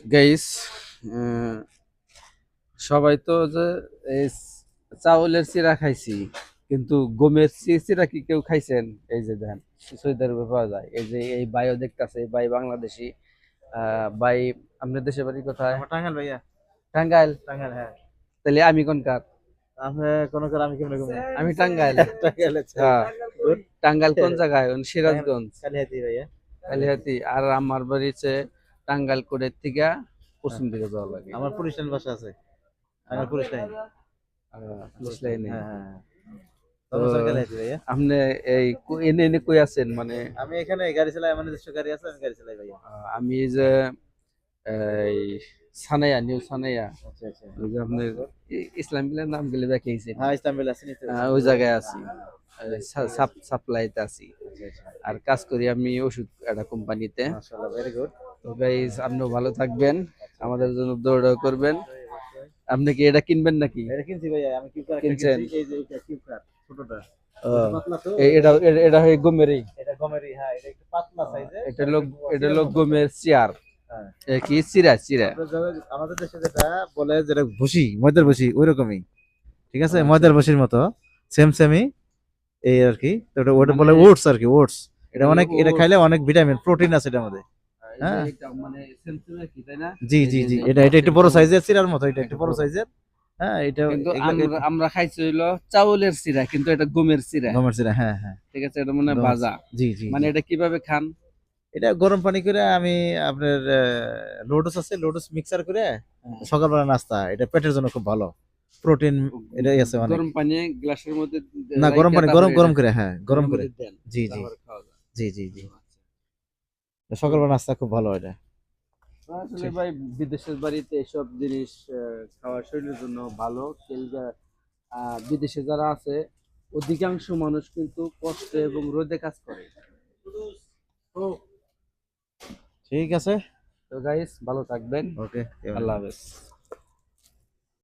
Guys, সবাই তো যে এই চাউলের চিরা খাইছি, কিন্তু গমের চিরা কি কেউ খাইছেন? এই যে দেন, সৌদি আরবে পাওয়া যায়। এই যে এই বাইও দেখতাছে, এই বাই বাংলাদেশি। বাই, আপনার দেশের বাড়ি কোথায়? আমার টাঙ্গাইল ভাইয়া। টাঙ্গাইল? টাঙ্গাইল, হ্যাঁ। তাহলে আমি কোনকার? আপনি কোন করে আমি কেমন ঘুমাই? আমি টাঙ্গাইল। টাঙ্গাইল, আচ্ছা। হ্যাঁ। গুড। টাঙ্গাইল কোন জায়গায়? টাঙ্গাইল সিরাজগঞ্জ। কালিহাতি ভাইয়া। কালিহাতি। আর আমার বাড়ি হচ্ছে টাঙ্গাইল কোটের থেকে হ্যাঁ, পশ্চিম দিকে যাওয়া লাগে। আমার পুলিশ লাইন বাসা আছে। Tangail police line. পুলিশ লাইনে। হ্যাঁ, হ্যাঁ। তো ধর্মচর কালিহাতি ভাইয়া। আপনি এই এনে এনে কই আছেন মানে? আমি এখানে গাড়ি চালাই, আমার নিজস্ব গাড়ি আছে, আমি গাড়ি চালাই ভাইয়া। আমি এই যে এই সানাইয়া, নিউ সানাইয়া, আচ্ছা, আচ্ছা। ওই যে আপনার ইসলাম বিলের নাম গেলে দেখেছেন, হ্যাঁ, ইস্তাম্বুল আছে নিতে। ওই জায়গায় আছি। আচ্ছা, সাপ্লাইতে আছি। আচ্ছা। আর কাজ করি আমি ওষুধ একটা কোম্পানিতে। মাশাআল্লাহ, ভেরি গুড। তো গাইস, আপনিও ভালো থাকবেন, আমাদের জন্য দৌড়াও করবেন। আপনি কি এটা কিনবেন নাকি? এটা কিনছি ভাইয়া, আমি কিউকার একটা কিনছেন? কিনছি। এই যে এটা কিউকার ছোটটা। ও, এটা পাতলা তো। এটা হয় গমেরই। এটা গমেরই, হ্যাঁ, এটা একটু পাতলা সাইজে। এটা লোক গমের চেয়ার। হ্যাঁ। কি চিরা চিরা? আমাদের দেশে যেটা বলে, যেটা ভুসি, ময়দার ভুসি ওই রকমই। ঠিক আছে, আচ্ছা, ময়দার ভুসির মতো সেম সেমই এই আর কি। তো ওটা বলে মানে ওটস আর কি, ওটস। এটা এটা অনেক, এটা oats। খাইলে অনেক ভিটামিন প্রোটিন আছে এটার মধ্যে। এই যে হ্যাঁ, এটা মানে সেমসেমের কি, তাই না? জি এই জি যে জি, যে এটা এটা একটু বড় সেমসেম, সাইজের চিরার মতো, এটা একটু একটা বড় বড়। সাইজের। হ্যাঁ, এটা কিন্তু এগুলা আমরা খাইছি হইলো চাউলের চিরা, কিন্তু এটা গমের চিরা। গমের চিরা, হ্যাঁ হ্যাঁ। ঠিক আছে, এটা মনে হয় গমের ভাজা। জি জি মানে জি। এটা কিভাবে খান? এটা গরম পানি করে আমি আপনার লোটস আছে, লোটস মিক্সার করে হ্যাঁ। সকালবেলা নাস্তা, এটা পেটের জন্য খুব ভালো, প্রোটিন এটাই আছে অনেক। গরম পানি গ্লাসের মধ্যে না, গরম রাইখা পানি, গরম তারপরে এটা গরম করে, হ্যাঁ গরম এটার করে। মধ্যে দেন, জি জি তারপরে খাওয়া যায়। জি জি জি। আচ্ছা। সকালবেলা নাস্তা খুব ভালো এটা। আসলে ঠিক। ভাই, বিদেশের বাড়িতে এসব জিনিস খাওয়া শরীরের জন্য ভালো। বিদেশে যারা আছে, অধিকাংশ মানুষ কিন্তু কষ্টে এবং রোদে কাজ করে। ঠিক আছে। তো গাইস, ভালো থাকবেন। ওকে। আল্লাহ হাফেজ।